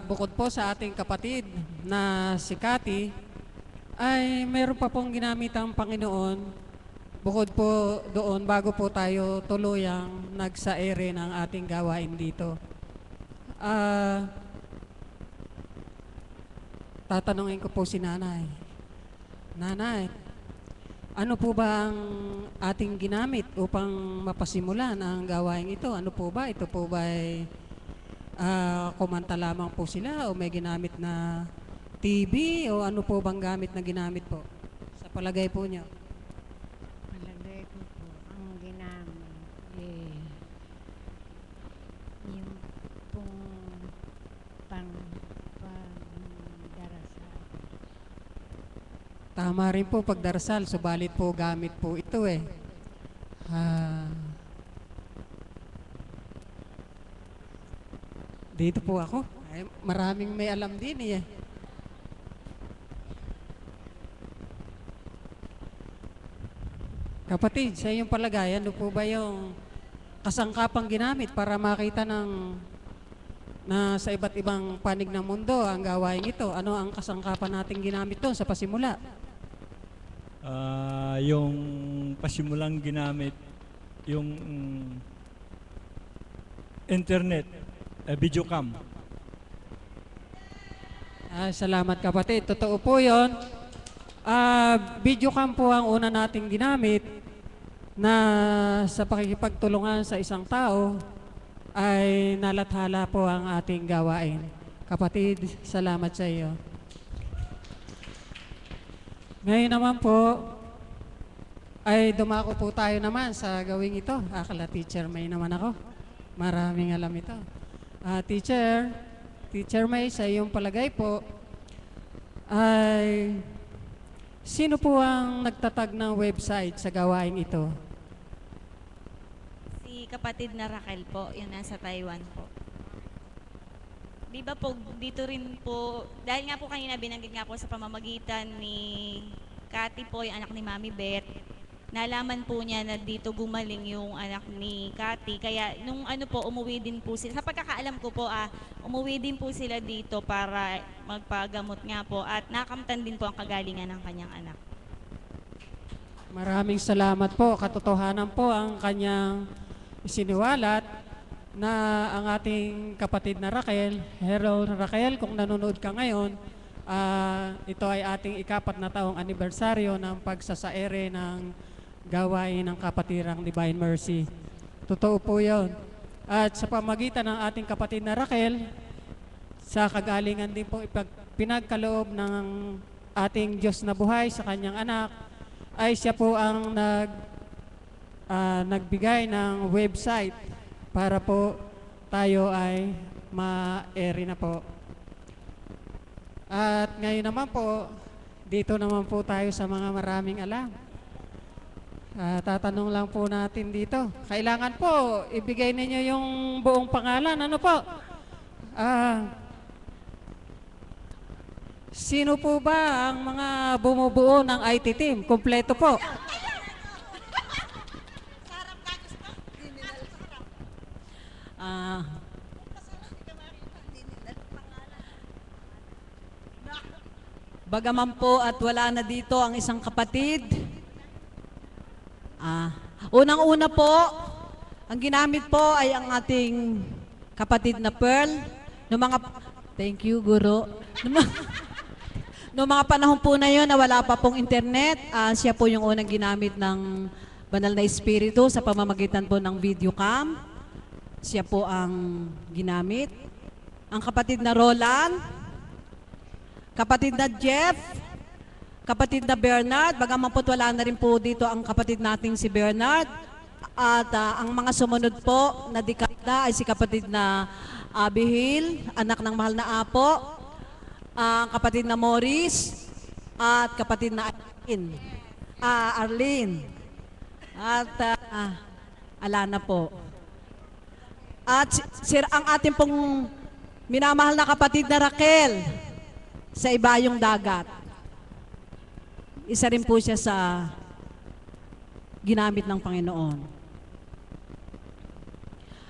Bukod po sa ating kapatid na si Cathy, ay mayroon pa pong ginamit ang Panginoon. Bukod po doon, bago po tayo tuluyang nagsaere ng ating gawain dito. Tatanungin ko po si Nanay. Nanay, ano po ba ang ating ginamit upang mapasimulan ang gawain ito? Ano po ba? Ito po ba ay kumanta lamang po sila o may ginamit na TV o ano po bang gamit na ginamit po? Sa palagay po niyo. Palagay ko po, ang ginamit, yung pong pagdarasal. Tama rin po pagdarasal, subalit po gamit po ito eh. Dito po ako. Ay, maraming may alam din eh. Kapatid, sa iyong palagay, ano po ba yung kasangkapang ginamit para makita na sa iba't ibang panig ng mundo ang gawain ito? Ano ang kasangkapan nating ginamit doon sa pasimula? Yung pasimulang ginamit, yung internet, video cam. Salamat kapatid. Totoo po yun. Video cam po ang una nating ginamit na sa pakikipagtulungan sa isang tao ay nalathala po ang ating gawain. Kapatid, salamat sa iyo. Ngayon naman po, ay dumako po tayo naman sa gawing ito. Akala teacher May naman ako. Maraming alam ito. Teacher May, sa iyong palagay po, ay sino po ang nagtatag ng website sa gawain ito? Si kapatid na Raquel po, yun nasa Taiwan po. Di ba po, dito rin po, dahil nga po kanina binanggit nga po sa pamamagitan ni Cathy po, yung anak ni Mami Beth, nalaman po niya na dito gumaling yung anak ni Cathy. Kaya nung ano po, umuwi din po sila. Sa pagkakaalam ko po, umuwi din po sila dito para magpagamot nga po at nakamtan din po ang kagalingan ng kanyang anak. Maraming salamat po. Katotohanan po ang kanyang isiniwalat na ang ating kapatid na Raquel, hello Raquel, kung nanonood ka ngayon, ito ay ating ika-4 na taong anibersaryo ng pagsasaere ng gawain ng Kapatirang Divine Mercy. Totoo po yun. At sa pamagitan ng ating kapatid na Raquel, sa kagalingan din po pinagkaloob ng ating Diyos na buhay sa kanyang anak, ay siya po ang nagbigay ng website para po tayo ay ma-ere na po. At ngayon naman po, dito naman po tayo sa mga maraming alam. Tatanong lang po natin dito. Kailangan po, ibigay ninyo yung buong pangalan. Ano po? Sino po ba ang mga bumubuo ng IT team? Kompleto po. Bagaman po at wala na dito ang isang kapatid. Unang-una po, ang ginamit po ay ang ating kapatid na Pearl. Thank you, Guro. Noong mga panahon po na yun na wala pa pong internet, siya po yung unang ginamit ng Banal na Espiritu sa pamamagitan po ng video cam. Siya po ang ginamit. Ang kapatid na Roland, kapatid na Jeff, kapatid na Bernard, bagaman po't wala na rin po dito ang kapatid nating si Bernard. At ang mga sumunod po na dekada ay si kapatid na Abigail, anak ng mahal na apo, ang kapatid na Morris, at kapatid na Arlene, at Alana po. At ang ating pong minamahal na kapatid na Raquel sa ibayong dagat. Isa rin po siya sa ginamit ng Panginoon.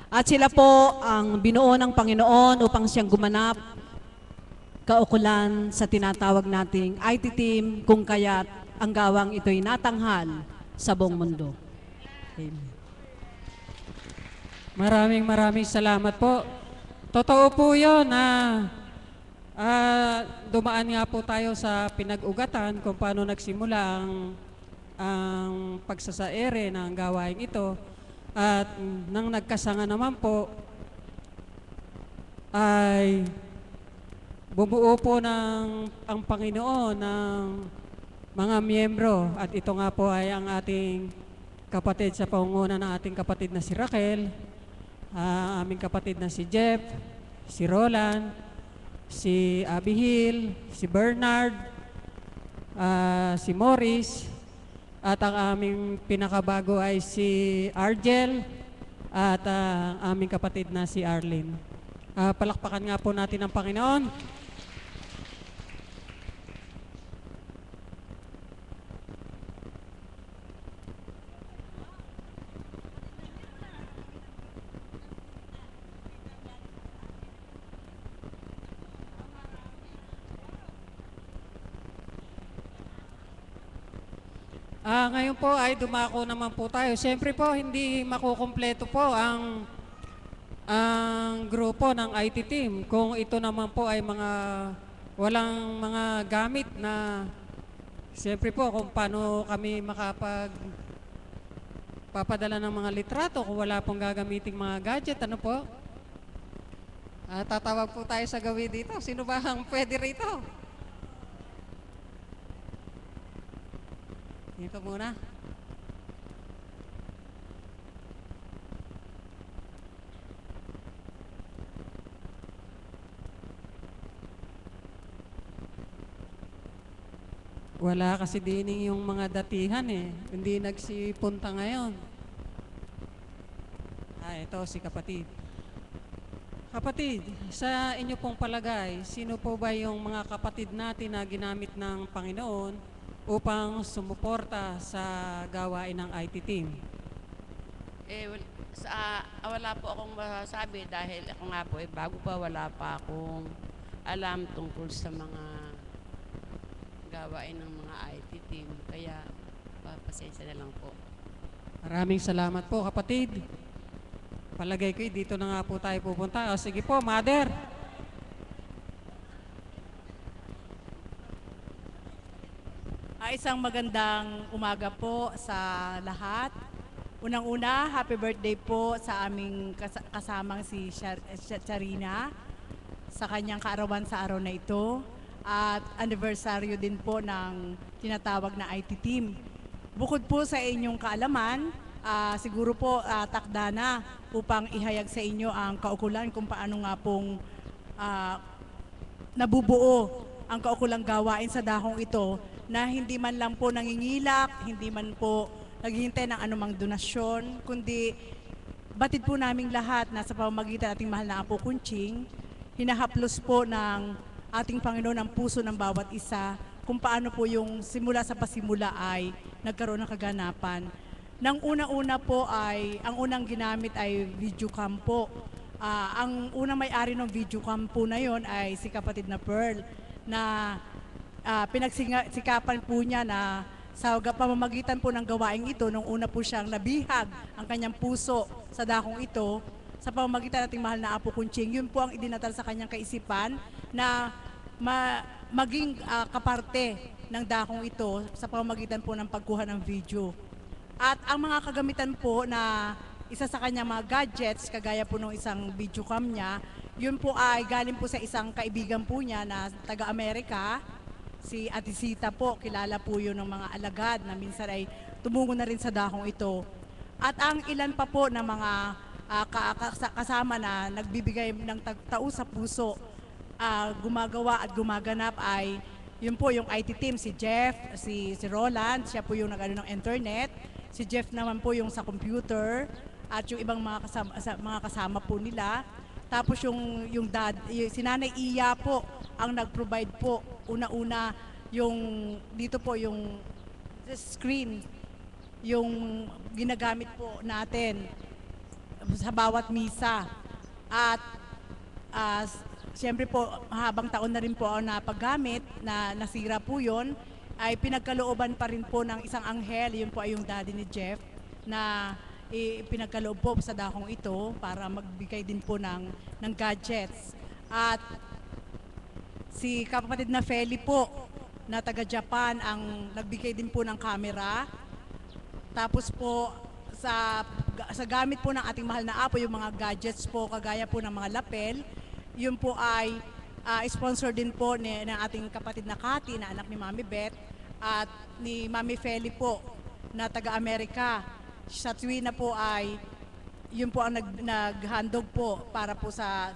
At sila po ang binuo ng Panginoon upang siyang gumanap kaukulan sa tinatawag nating IT team kung kaya't ang gawang ito'y natanghal sa buong mundo. Amen. Maraming salamat po. Totoo po yun na dumaan nga po tayo sa pinag-ugatan kung paano nagsimula ang pagsasaere ng gawain ito. At nang nagkasanga naman po, ay bumuo po ang Panginoon ng mga miyembro. At ito nga po ay ang ating kapatid sa pangunguna ng ating kapatid na si Raquel, aming kapatid na si Jeff, si Roland, si Abihil, si Bernard, si Morris, at ang aming pinakabago ay si Argel at ang aming kapatid na si Arlene. Palakpakan nga po natin ang Panginoon. Ngayon po ay dumako naman po tayo. Siyempre po, hindi makukumpleto po ang grupo ng IT team kung ito naman po ay walang mga gamit na siyempre po kung paano kami papadala ng mga litrato kung wala pong gagamiting mga gadget. Ano po? Tatawag po tayo sa gawin dito. Sino ba ang pwede rito? Dito muna. Wala kasi dining yung mga datihan eh. Hindi nagsipunta ngayon. Ito si kapatid. Kapatid, sa inyo pong palagay, sino po ba yung mga kapatid natin na ginamit ng Panginoon upang sumuporta sa gawain ng IT team? Wala po akong masasabi dahil ako nga po, bago pa wala pa akong alam tungkol sa mga gawain ng mga IT team. Kaya, pasensya na lang po. Maraming salamat po, kapatid. Palagay ko, dito na nga po tayo pupunta. Sige po, Mother. Isang magandang umaga po sa lahat. Unang-una, happy birthday po sa aming kasamang si Charina sa kanyang kaarawan sa araw na ito. At anibersaryo din po ng tinatawag na IT team. Bukod po sa inyong kaalaman, siguro po takda na upang ihayag sa inyo ang kaukulan kung paano nga pong nabubuo ang kaukulang gawain sa dahong ito na hindi man lang po nangingilak, hindi man po naghihintay ng anumang donasyon, kundi batid po naming lahat na sa pamamagitan ating mahal na Apo Kunching, hinahaplos po ng ating Panginoon ang puso ng bawat isa kung paano po yung simula sa pasimula ay nagkaroon ng kaganapan. Nang una-una po ay, ang unang ginamit ay video cam po. Ang unang may-ari ng video cam po na yon ay si kapatid na Pearl na pinagsikapan po niya na sa pamamagitan po ng gawaing ito, nung una po siyang nabihag ang kanyang puso sa dakong ito, sa pamamagitan nating mahal na Apo Kunching, yun po ang idinatal sa kanyang kaisipan na maging kaparte ng dakong ito sa pamamagitan po ng pagkuha ng video. At ang mga kagamitan po na isa sa kanyang mga gadgets, kagaya po ng isang video cam niya, yun po ay galing po sa isang kaibigan po niya na taga-Amerika, si Ate Sita po. Kilala po yun ng mga alagad na minsan ay tumungo na rin sa dahong ito. At ang ilan pa po na mga kasama na nagbibigay ng tao sa puso, gumagawa at gumaganap ay yun po yung IT team, si Jeff, si Roland, siya po yung nag-ano ng internet, si Jeff naman po yung sa computer, at yung ibang mga kasama po nila. Tapos yung si Nanay Iya po ang nag-provide po una-una yung dito po yung screen yung ginagamit po natin sa bawat misa. At siyempre po, habang taon na rin po ako napagamit, na nasira po yun, ay pinagkalooban pa rin po ng isang anghel, yun po ay yung daddy ni Jeff, na pinagkaloob po sa dakong ito para magbigay din po ng gadgets. At si kapatid na Feli po, na taga Japan, ang nagbigay din po ng camera. Tapos po, sa gamit po ng ating mahal na apo, yung mga gadgets po, kagaya po ng mga lapel, yun po ay sponsor din po ng ating kapatid na Cathy, na anak ni Mami Beth, at ni Mami Feli po, na taga-Amerika. Sa tuwi na po ay, yun po ang naghandog po para po sa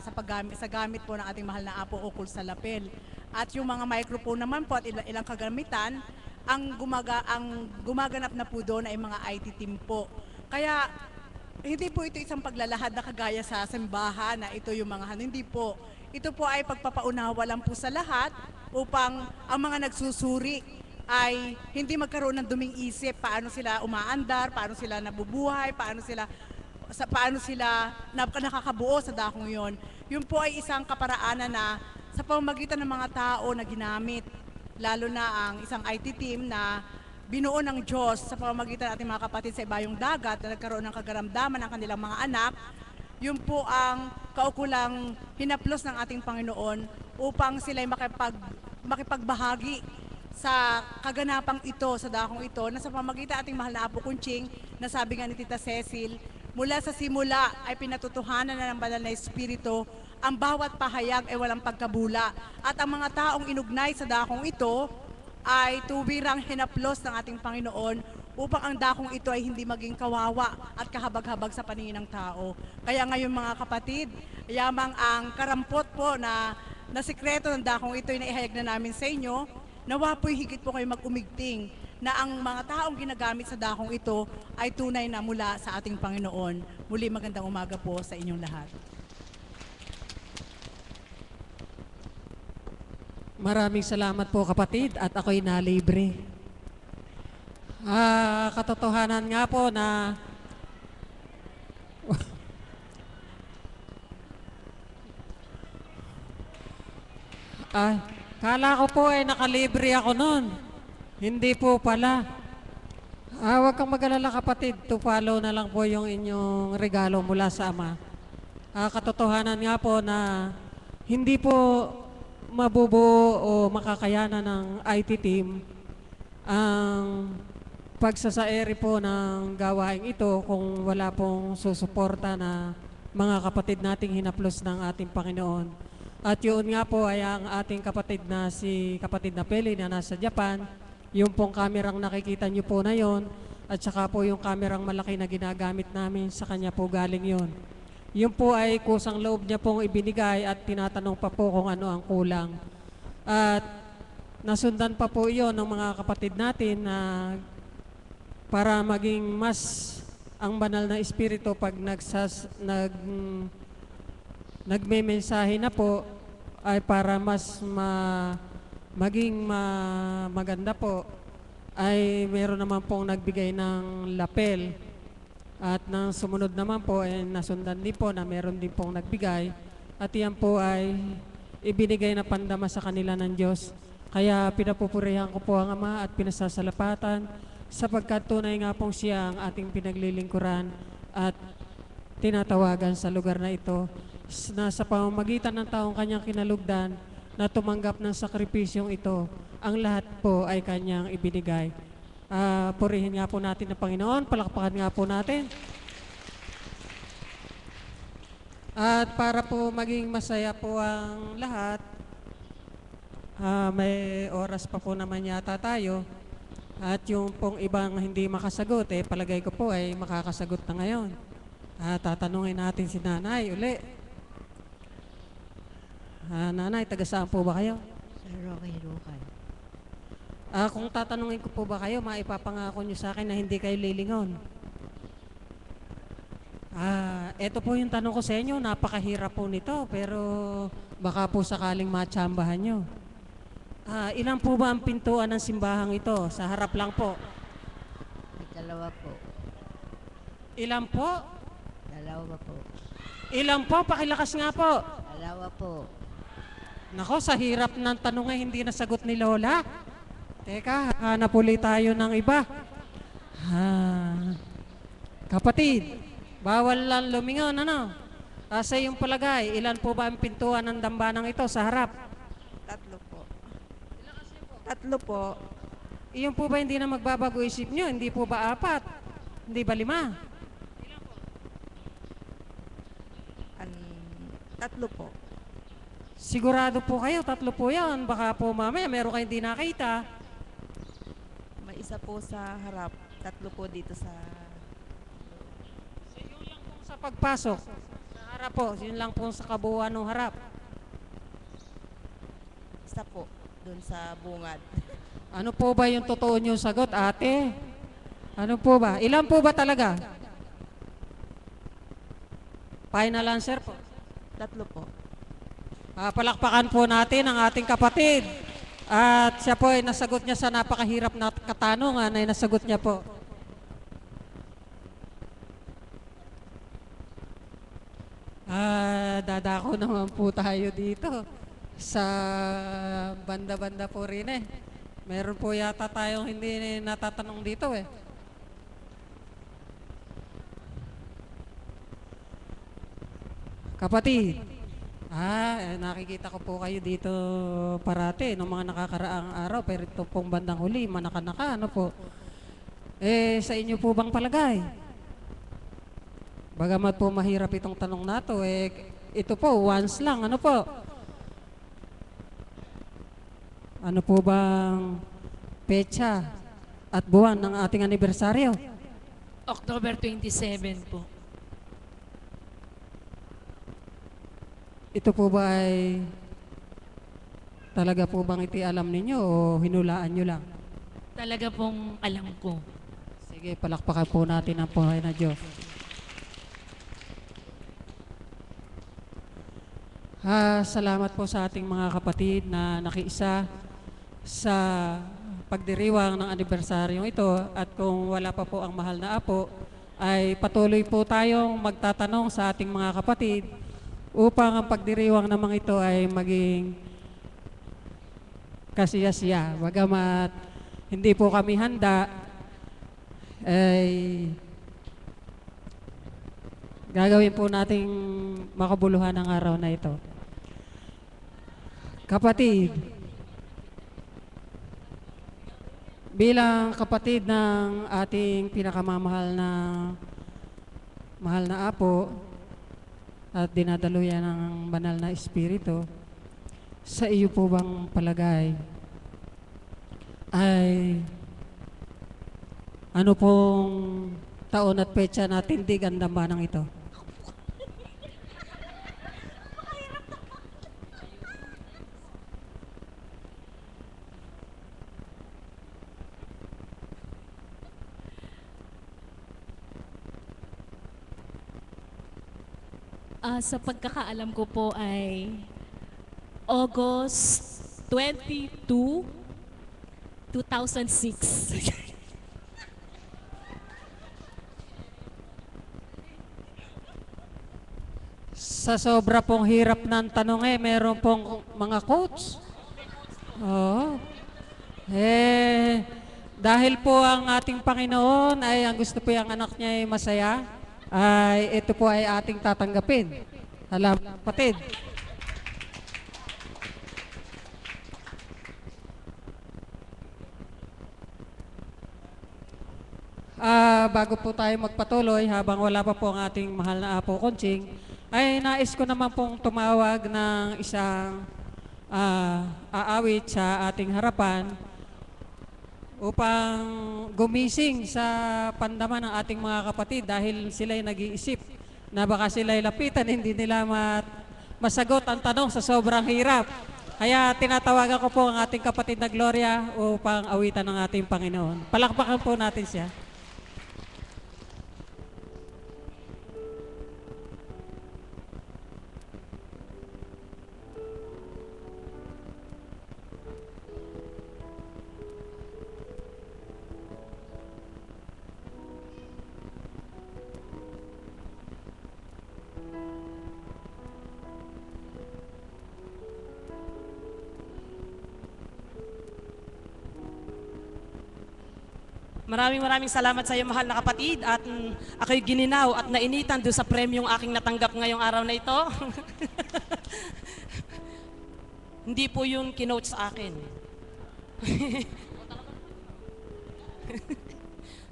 gamit po ng ating mahal na apo ukol sa lapel. At yung mga microphone naman po at ilang kagamitan, ang gumaganap na po doon ay mga IT team po. Kaya hindi po ito isang paglalahad na kagaya sa simbahan na ito yung mga hindi po. Ito po ay pagpapaunawa lang po sa lahat upang ang mga nagsusuri ay hindi magkaroon ng duming isip paano sila umaandar, paano sila nabubuhay, paano sila nakakabuo sa dakong yon. Yun po ay isang kaparaanan na sa pamamagitan ng mga tao na ginamit, lalo na ang isang IT team na binuo ng Diyos sa pamamagitan ng ating mga kapatid sa ibayong dagat na nagkaroon ng kagaramdaman ng kanilang mga anak. Yun po ang kaukulang hinaplos ng ating Panginoon upang sila'y makipagbahagi sa kaganapang ito, sa dakong ito, na sa pamamagitan ating mahal na Apo Kunching, na sabi nga ni Tita Cecil, mula sa simula ay pinatutuhanan na ng banal na Espiritu, ang bawat pahayag ay walang pagkabula. At ang mga taong inugnay sa dakong ito ay tuwirang hinaplos ng ating Panginoon upang ang dakong ito ay hindi maging kawawa at kahabag-habag sa paningin ng tao. Kaya ngayon mga kapatid, yamang ang karampot po na sikreto ng dakong ito ay naihayag na namin sa inyo. Nawa po'y higit po kayo mag-umigting na ang mga taong ginagamit sa dakong ito ay tunay na mula sa ating Panginoon. Muli magandang umaga po sa inyong lahat. Maraming salamat po kapatid at ako'y nalibre. Katotohanan nga po na kala ko po ay nakalibre ako noon. Hindi po pala. Huwag kang mag-alala kapatid, to follow na lang po yung inyong regalo mula sa Ama. Katotohanan nga po na hindi po mabubuo o makakayanan ng IT team ang pagsasaeri po ng gawaing ito kung wala pong susuporta na mga kapatid nating hinaplos ng ating Panginoon. At yun nga po ay ang ating kapatid na si kapatid na Peli na nasa Japan, yung pong kamerang nakikita nyo po na yon, at saka po yung kamerang malaki na ginagamit namin, sa kanya po galing yon. Yun po ay kusang loob niya pong ibinigay at tinatanong pa po kung ano ang kulang. At nasundan pa po yon ng mga kapatid natin na para maging mas ang banal na espiritu pag nagme-mensahe na po ay para mas maganda po ay meron naman pong nagbigay ng lapel. At nang sumunod naman po ay nasundan din po na meron din pong nagbigay, at yan po ay ibinigay na pandama sa kanila ng Diyos. Kaya pinapupurihan ko po ang Ama at pinasasalapatan sapagkat tunay nga pong siya ang ating pinaglilingkuran at tinatawagan sa lugar na ito na sa pamamagitan ng taong kanyang kinalugdan na tumanggap ng sakripisyong ito, ang lahat po ay kanyang ibinigay. Purihin nga po natin ang Panginoon, palakpakan nga po natin. At para po maging masaya po ang lahat, may oras pa po naman yata tayo. At yung pong ibang hindi makasagot, palagay ko po ay makakasagot na ngayon. Tatanungin natin si Nanay uli. Nanay, taga saan po ba kayo? Sa Roque Lucan. Kung tatanungin ko po ba kayo, maipapangako nyo sa akin na hindi kayo lilingon. Ito po yung tanong ko sa inyo, napakahirap po nito, pero baka po sakaling matsambahan nyo. Ilan po ba ang pintuan ng simbahang ito? Sa harap lang po. May dalawa po. Ilan po? Dalawa po. Ilan po? Pakilakas nga po. Dalawa po. Nako, sa hirap ng tanong ay hindi nasagot ni Lola. Teka, hanap ulit tayo ng iba. Kapatid, bawal lang lumingon, ano? Sa iyong palagay, ilan po ba ang pintuan ng dambanang ito sa harap? 3 po. 3 po. Iyon po ba hindi na magbabago isip nyo? Hindi po ba 4? Hindi ba 5? 3 po. Sigurado po kayo, 3 po yan. Baka po mamaya meron kayong di nakita. May isa po sa harap. 3 po dito sa... Yun lang po sa pagpasok. Sa harap po, yun lang po sa kabuuan ng harap. Isa po. Doon sa bungad. Ano po ba yung totoo nyo sagot, ate? Ano po ba? Ilan po ba talaga? Final answer po. 3 po. Palakpakan po natin ang ating kapatid. At siya po ay nasagot niya sa napakahirap na katanungan ay nasagot niya po. Dadako naman po tayo dito sa banda-banda po rin eh. Meron po yata tayong hindi natatanong dito eh. Kapatid, nakikita ko po kayo dito parate noong mga nakakaraang araw, pero ito pong bandang huli, manaka-naka, ano po? Sa inyo po bang palagay? Bagamat po mahirap itong tanong nato, ito po, once lang, ano po? Ano po bang petsa at buwan ng ating anibersaryo? October 27 po. Ito po ba ay talaga po bang iti alam ninyo o hinulaan nyo lang? Talaga pong alam ko. Sige, palakpakan po natin ang buhay na Diyos. Salamat po sa ating mga kapatid na nakiisa sa pagdiriwang ng anibersaryong ito, at kung wala pa po ang mahal na apo, ay patuloy po tayong magtatanong sa ating mga kapatid upang ang pagdiriwang namang ito ay maging kasiya-siya. Bagamat hindi po kami handa, ay gagawin po nating makabuluhan ang araw na ito. Kapatid, bilang kapatid ng ating pinakamamahal na mahal na apo at dinadaluyan ng banal na espiritu, sa iyo po bang palagay ay ano pong taon at petsa na tindig ang dambanang ito? Sa pagkakaalam ko po ay August 22, 2006. Sa sobra pong hirap ng tanong meron pong mga quotes. Oo. Dahil po ang ating Panginoon ay ang gusto po yung anak niya ay masaya, ay ito po ay ating tatanggapin. Alam, kapatid. Bago po tayo magpatuloy, habang wala pa po ang ating mahal na Apo Conching, ay nais ko naman pong tumawag ng isang aawit sa ating harapan upang gumising sa pandaman ng ating mga kapatid, dahil sila'y nag-iisip na baka sila'y lapitan, hindi nila masagot ang tanong sa sobrang hirap. Kaya tinatawagan ko po ang ating kapatid na Gloria upang awitan ng ating Panginoon. Palakpakan po natin siya. Maraming salamat sa iyo, mahal na kapatid. At ako'y gininaw at nainitan doon sa premyong aking natanggap ngayong araw na ito. Hindi po yun kinote sa akin.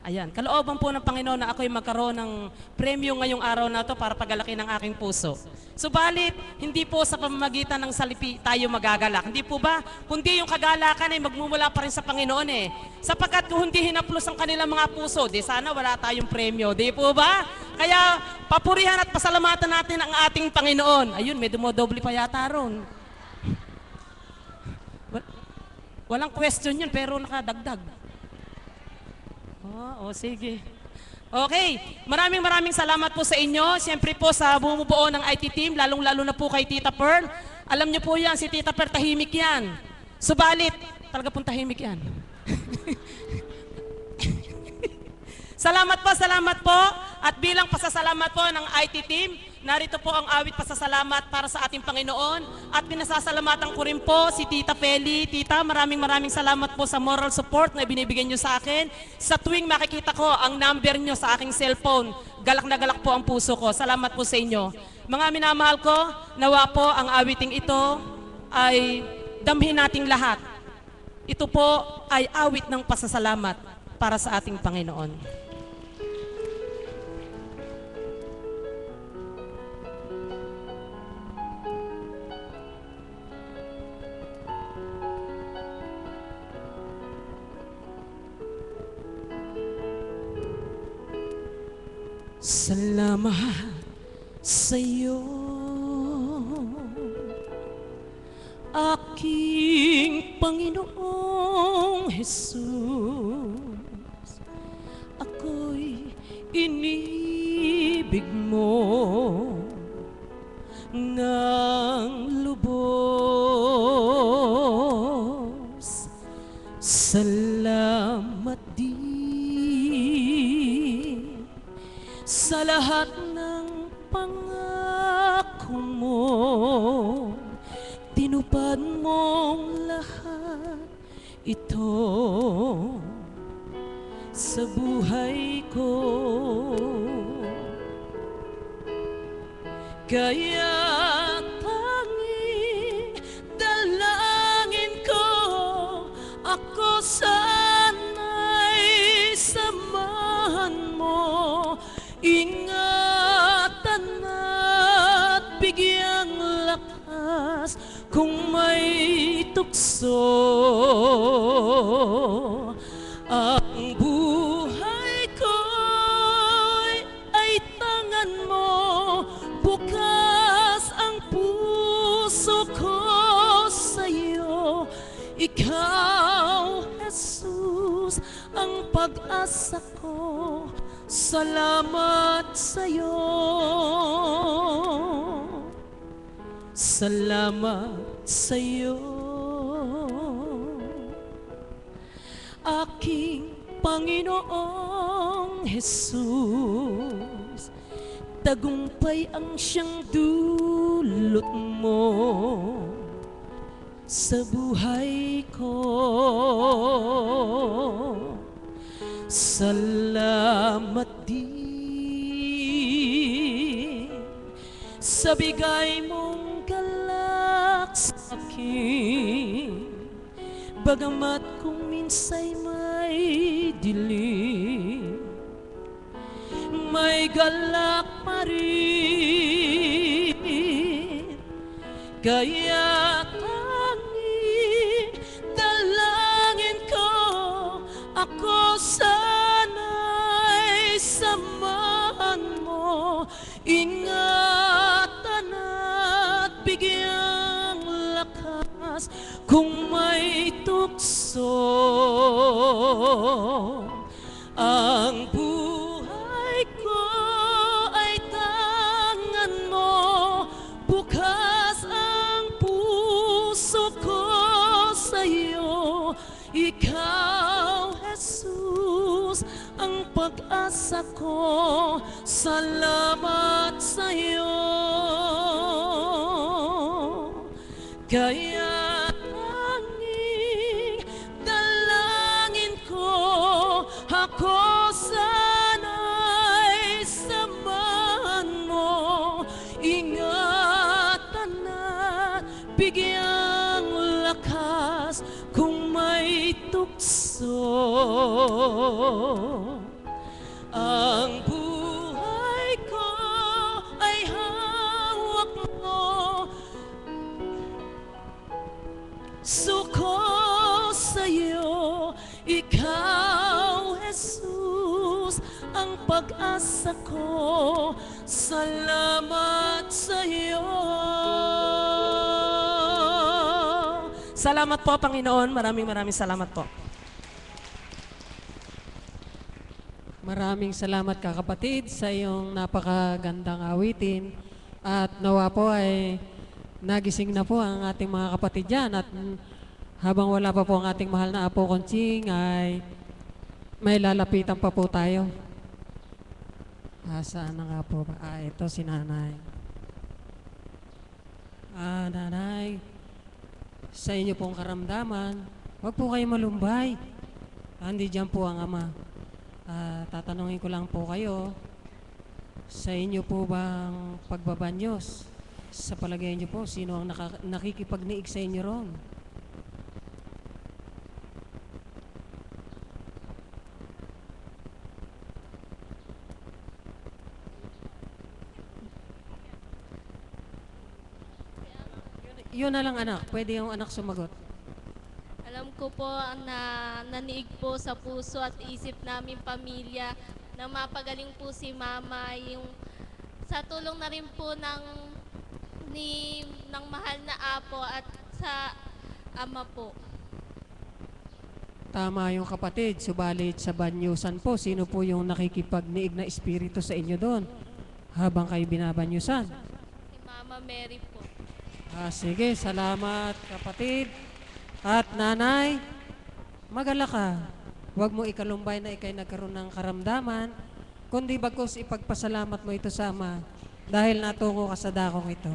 Ayan, kalooban po ng Panginoon na ako'y magkaroon ng premyo ngayong araw na to para pagalaki ng aking puso. Subalit, hindi po sa pamamagitan ng salipi tayo magagalak. Hindi po ba? Kundi yung kagalakan ay magmumula pa rin sa Panginoon eh. Sapagkat kung hindi hinaplos ang kanilang mga puso, di sana wala tayong premyo. Di po ba? Kaya papurihan at pasalamatan natin ang ating Panginoon. Ayun, may dumodoble pa yata ron. Walang question yun, pero nakadagdag. Sige. Okay, maraming salamat po sa inyo. Siyempre po sa bumubuo ng IT team, lalong-lalo na po kay Tita Pearl. Alam niyo po yan, si Tita Pearl tahimik yan. Subalit, talaga pong tahimik yan. Salamat po. At bilang pasasalamat po ng IT team, narito po ang awit pasasalamat para sa ating Panginoon. At pinasasalamatan ko rin po si Tita Feli. Tita, maraming salamat po sa moral support na binibigyan nyo sa akin. Sa tuwing makikita ko ang number nyo sa aking cellphone, galak na galak po ang puso ko. Salamat po sa inyo. Mga minamahal ko, nawa po ang awiting ito ay damhin nating lahat. Ito po ay awit ng pasasalamat para sa ating Panginoon. Salamat sa iyo, aking Panginoong Jesus. Ako'y inibig mo ng lubos. Salamat din sa lahat ng pangako mo, tinupad mong lahat ito sa buhay ko. Kaya tanging dalangin ko, ako sana'y samahan mo. Ingatan at bigyang lakas kung may tukso. Ang buhay ko'y ay tangan mo, bukas ang puso ko sa'yo. Ikaw, Jesus, ang pag-asa ko. Salamat sa'yo. Salamat sa'yo, aking Panginoong Jesus. Tagumpay ang siyang dulot mo sa buhay ko. Salamat din sa bigay mong galak sa akin, bagamat kung minsa'y may dilim, may galak pa rin. Kaya tanging dalangin ko, ako sana'y samahan mo. Ingatan at bigyang lakas kung may tukso. Ang buhay ko ay tangan mo, bukas ang puso ko sa'yo. Ikaw, Jesus, ang pag-asa ko. Salamat sa'yo. Kaya tanging dalangin ko, ang pag-asa ko. Salamat sa iyo. Salamat po, Panginoon. Maraming salamat po. Maraming salamat kapatid sa iyong napakagandang awitin at nawa po ay nagising na po ang ating mga kapatid dyan at habang wala pa po ang ating mahal na Apo Conching ay may lalapitan pa po tayo. Saan na nga po ba? Ito si nanay. Nanay, sa inyo pong karamdaman, huwag po kayo malumbay. Andi dyan po ang ama. Tatanungin ko lang po kayo, sa inyo po bang pagbabanyos, sa palagay niyo po, sino ang nakikipagniig sa inyo ron? Yun na lang anak, pwede yung anak sumagot. Alam ko po na naniig po sa puso at isip namin pamilya na mapagaling po si Mama, yung sa tulong na rin po ng mahal na Apo at sa Ama po. Tama yung kapatid, subalit sa banyusan po, sino po yung nakikipagniig na espiritu sa inyo doon habang kayo binabanyusan? Si Mama Mary po. Sige, salamat kapatid. At nanay, magala ka. Huwag mo ikalumbay na ikay nagkaroon ng karamdaman, kundi bagkus ipagpasalamat mo ito sa Ama dahil natungo ka sa dakong ito.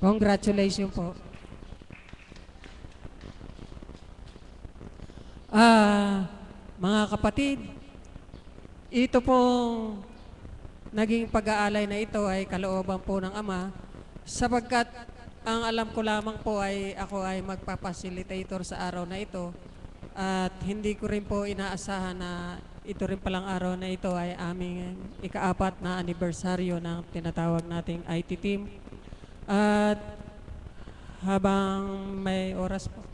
Congratulations po. Mga kapatid, ito pong naging pag-aalay na ito ay kalooban po ng Ama sapagkat ang alam ko lamang po ay ako ay magpapacilitator sa araw na ito at hindi ko rin po inaasahan na ito rin palang araw na ito ay aming ika-4 na anibersaryo ng tinatawag nating IT team. At habang may oras po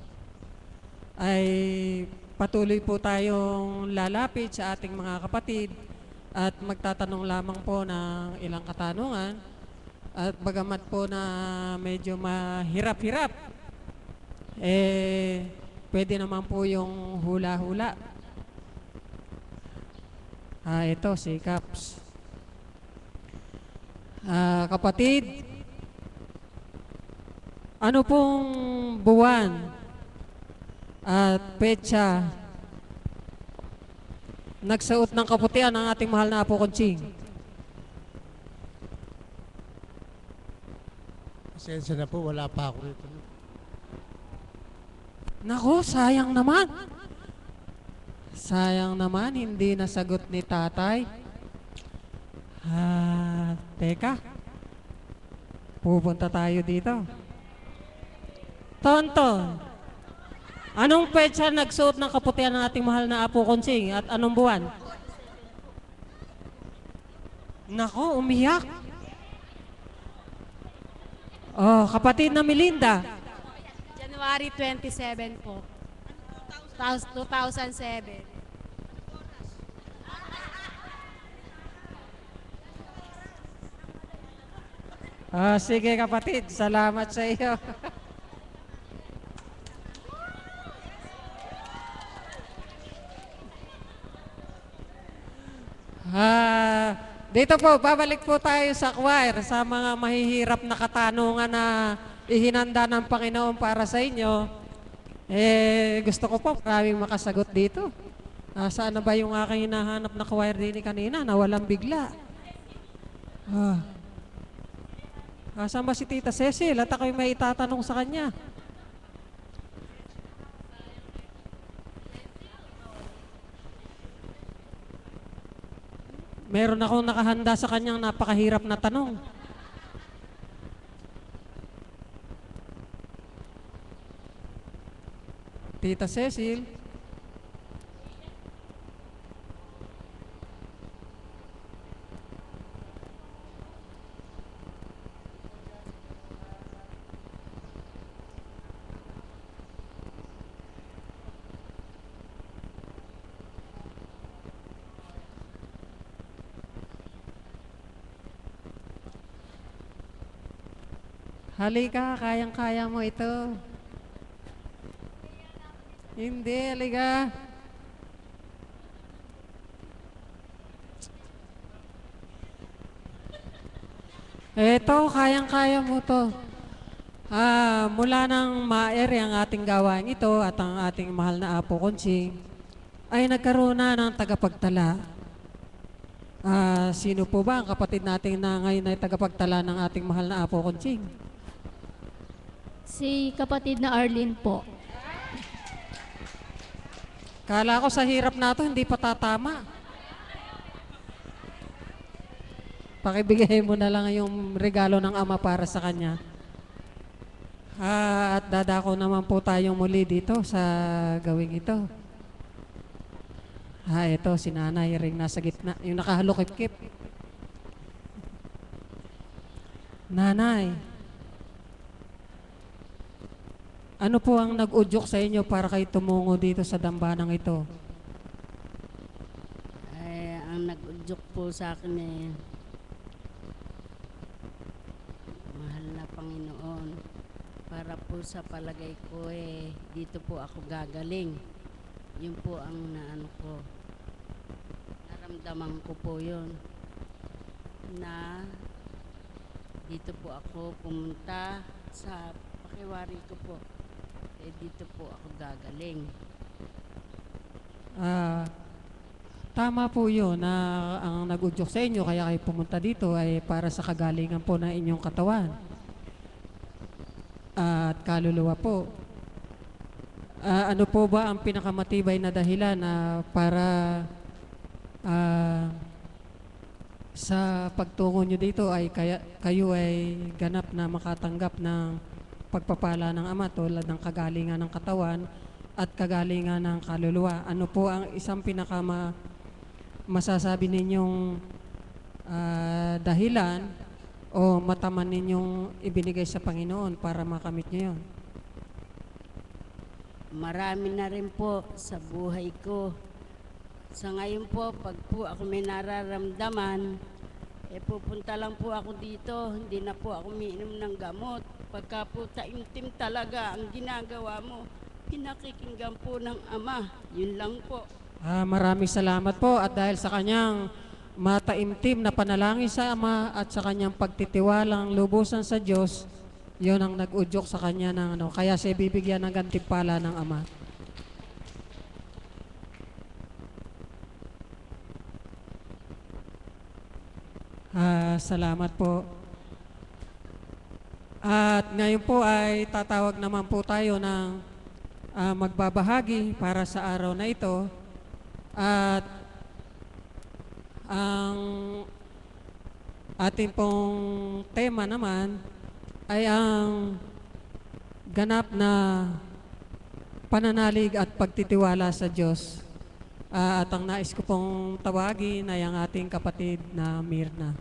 ay patuloy po tayong lalapit sa ating mga kapatid at magtatanong lamang po ng ilang katanungan. At bagamat po na medyo mahirap-hirap, pwede naman po yung hula-hula. Ito si Caps. Kapatid, ano pong buwan at petsa nagsuot ng kaputian ang ating mahal na Apo Conching? Pasensya na po, wala pa ako rito. Nako, sayang naman. Sayang naman, hindi nasagot ni tatay. Teka. Pupunta tayo dito. Tonton, anong petsa nagsuot ng kaputian ng ating mahal na Apo Conching at anong buwan? Nako, umiyak. Kapatid na Melinda. January 27 po. 2007. Sige kapatid, salamat sa iyo. Dito po, babalik po tayo sa choir sa mga mahihirap na katanungan na ihinanda ng Panginoon para sa inyo. Gusto ko po maraming makasagot dito. Saan na ba yung aking hinahanap na choir din kanina na walang bigla? Saan ba si Tita Cecil? At ako'y may itatanong sa kanya. Meron akong nakahanda sa kanyang napakahirap na tanong. Tita Cecil. Halika, kayang-kaya mo ito. Hindi, halika. Eto, kayang-kaya mo to. Mula nang ma-ere ang ating gawain ito at ang ating mahal na Apo Konsing, ay nagkaroon na ng tagapagtala. Sino po ba ang kapatid natin na ngayon ay tagapagtala ng ating mahal na Apo Konsing? Si kapatid na Arlene po. Kala ko sa hirap na to, hindi pa tatama. Pakibigay mo na lang yung regalo ng ama para sa kanya. At dadako naman po tayong muli dito sa gawing ito. Ito, si nanay ring nasa gitna, yung nakahalukip-kip. Nanay, ano po ang nag-udyok sa inyo para kayo tumungo dito sa dambanang ito? Ay, ang nag-udyok po sa akin mahal na Panginoon, para po sa palagay ko dito po ako gagaling. Yun po ang naano ko. Naramdaman ko po yun. Na dito po ako pumunta sa pakiwari ko po. Dito po ako gagaling. Tama po yun na ang nag-udyok sa inyo kaya kayo pumunta dito ay para sa kagalingan po ng inyong katawan at kaluluwa po. Ano po ba ang pinakamatibay na dahilan na para sa pagtungo nyo dito ay kayo ay ganap na makatanggap ng pagpapala ng Ama tulad ng kagalingan ng katawan at kagalingan ng kaluluwa? Ano po ang isang masasabi ninyong dahilan o mataman ninyong ibinigay sa Panginoon para makamit nyo yun? Marami na rin po sa buhay ko. Sa ngayon po, pag po ako may nararamdaman, pupunta lang po ako dito. Hindi na po ako umiinom ng gamot. Pagka po taimtim talaga ang ginagawa mo, pinakikinggan po ng Ama. Yun lang po. Maraming salamat po at dahil sa kanyang mataimtim na panalangin sa Ama at sa kanyang pagtitiwalang lubusan sa Diyos, yon ang nag-udyok sa kanya ng kaya siya bibigyan ng gantimpala ng Ama. Salamat po. At ngayon po ay tatawag naman po tayo ng magbabahagi para sa araw na ito. At ang ating pong tema naman ay ang ganap na pananalig at pagtitiwala sa Diyos. At ang nais ko pong tawagin ay ang ating kapatid na Mirna.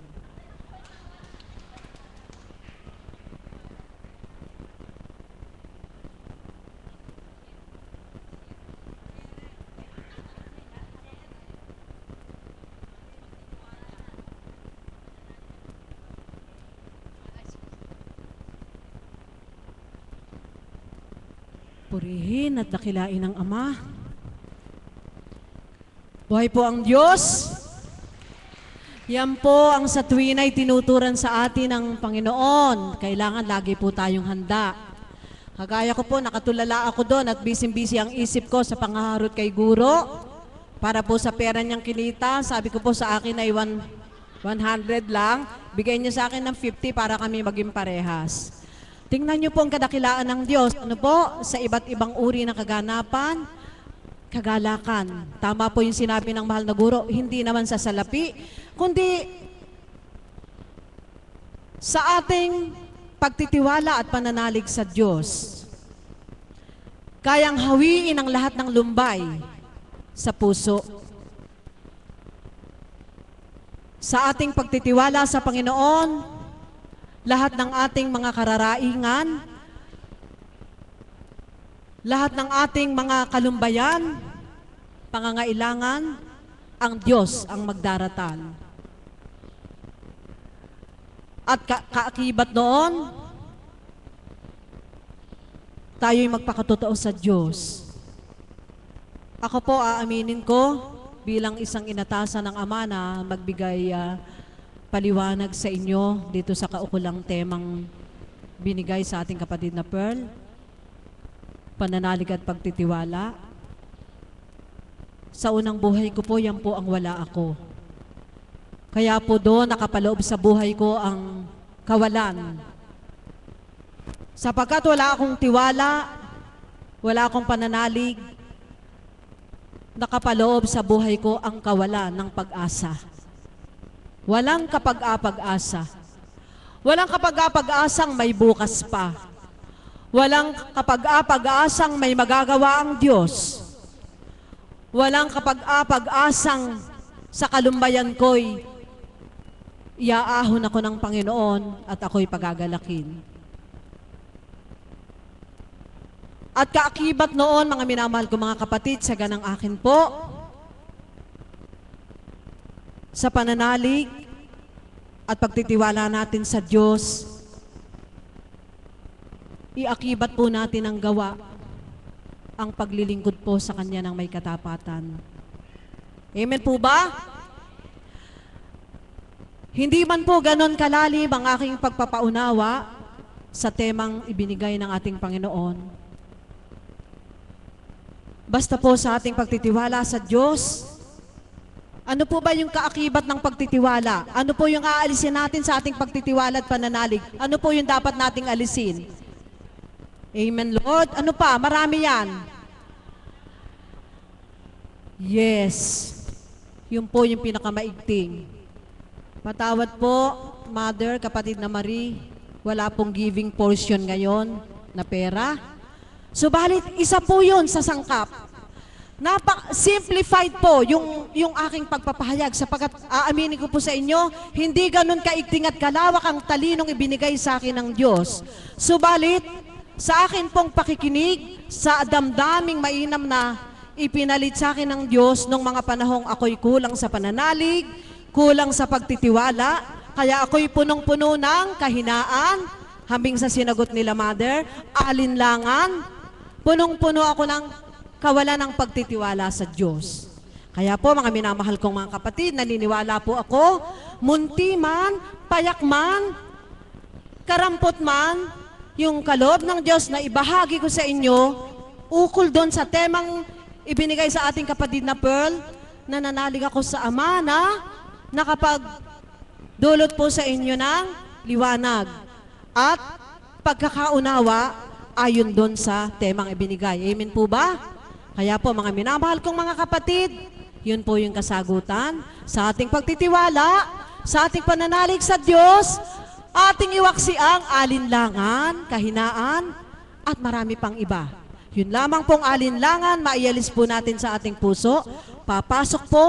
Purihin at dakilain ng Ama. Buhay po ang Diyos. Yan po ang sa tuwin ay tinuturan sa atin ng Panginoon. Kailangan lagi po tayong handa. Kagaya ko po, nakatulala ako doon at busy-busy ang isip ko sa pangaharot kay Guro. Para po sa pera niyang kinita, sabi ko po sa akin ay 100 lang. Bigay niya sa akin ng 50 para kami maging parehas. Tingnan niyo po ang kadakilaan ng Diyos. Ano po? Sa iba't ibang uri ng kaganapan, kagalakan. Tama po yung sinabi ng mahal na Guro, hindi naman sa salapi, kundi sa ating pagtitiwala at pananalig sa Diyos. Kayang hawiin ang lahat ng lumbay sa puso. Sa ating pagtitiwala sa Panginoon, lahat ng ating mga kararaingan, lahat ng ating mga kalumbayan, pangangailangan, ang Diyos ang magdaratan. At kaakibat noon, tayo'y magpakatotoo sa Diyos. Ako po, aaminin ko, bilang isang inatasan ng Ama na magbigay paliwanag sa inyo dito sa kaukulang temang binigay sa ating kapatid na Pearl, pananalig at pagtitiwala. Sa unang buhay ko po, yan po ang wala ako. Kaya po doon nakapaloob sa buhay ko ang kawalan. Sapagkat wala akong tiwala, wala akong pananalig, nakapaloob sa buhay ko ang kawalan ng pag-asa. Walang kapag-apag-asa. Walang kapag-apag-asang may bukas pa. Walang kapag-apag-asang may magagawa ang Diyos. Walang kapag-apag-asang sa kalumbayan ko'y iaahon ako ng Panginoon at ako'y pagagalakin. At kaakibat noon, mga minamahal ko mga kapatid, sa ganang akin po, sa pananalig at pagtitiwala natin sa Diyos, iakibat po natin ang gawa, ang paglilingkod po sa Kanya ng may katapatan. Amen po ba? Hindi man po ganon kalalim ang aking pagpapaunawa sa temang ibinigay ng ating Panginoon. Basta po sa ating pagtitiwala sa Diyos, ano po ba yung kaakibat ng pagtitiwala? Ano po yung aalisin natin sa ating pagtitiwala at pananalig? Ano po yung dapat nating alisin? Amen, Lord. Ano pa? Marami yan. Yes. Yun po yung pinakamaigting. Patawad po, Mother, kapatid na Marie, wala pong giving portion ngayon na pera. Subalit, isa po yun sa sangkap. Simplified po yung aking pagpapahayag sapagkat aaminin ko po sa inyo, hindi ganun kaigting at kalawak ang talinong ibinigay sa akin ng Diyos. Subalit, sa akin pong pakikinig, sa damdaming mainam na ipinalit sa akin ng Diyos nung mga panahong ako'y kulang sa pananalig, kulang sa pagtitiwala, kaya ako'y punong-puno ng kahinaan, hambing sa sinagot nila, Mother, alinlangan, punong-puno ako ng kawalan ng pagtitiwala sa Diyos. Kaya po, mga minamahal kong mga kapatid, naniniwala po ako, munti man, payak man, karampot man, yung kaloob ng Diyos na ibahagi ko sa inyo, ukol doon sa temang ibinigay sa ating kapatid na Pearl, nananalig ako sa Ama na nakapagdulot po sa inyo ng liwanag at pagkakaunawa ayon doon sa temang ibinigay. Amen po ba? Kaya po, mga minamahal kong mga kapatid, yun po yung kasagutan sa ating pagtitiwala, sa ating pananalig sa Diyos, ating iwaksi ang alinlangan, kahinaan, at marami pang iba. Yun lamang pong alinlangan, maialis po natin sa ating puso, papasok po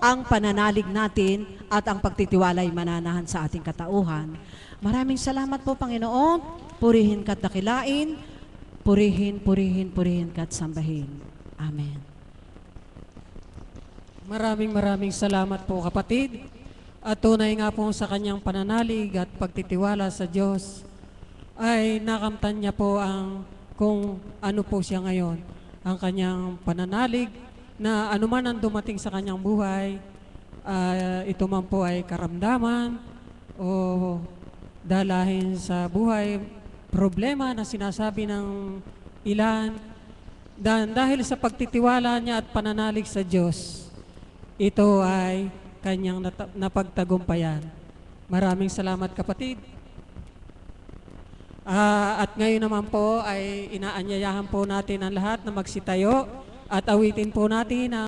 ang pananalig natin at ang pagtitiwala ay mananahan sa ating katauhan. Maraming salamat po, Panginoon. Purihin ka't dakilain, purihin, purihin, purihin ka't sambahin. Amen. Maraming salamat po, kapatid. At tunay nga po sa kanyang pananalig at pagtitiwala sa Diyos ay nakamtan niya po ang kung ano po siya ngayon. Ang kanyang pananalig na anuman ang dumating sa kanyang buhay, ito man po ay karamdaman o dalahin sa buhay, problema na sinasabi ng ilan, dahil sa pagtitiwala niya at pananalig sa Diyos, ito ay kanyang napagtagumpayan. Maraming salamat, kapatid. At ngayon naman po ay inaanyayahan po natin ang lahat na magsitayo at awitin po natin ang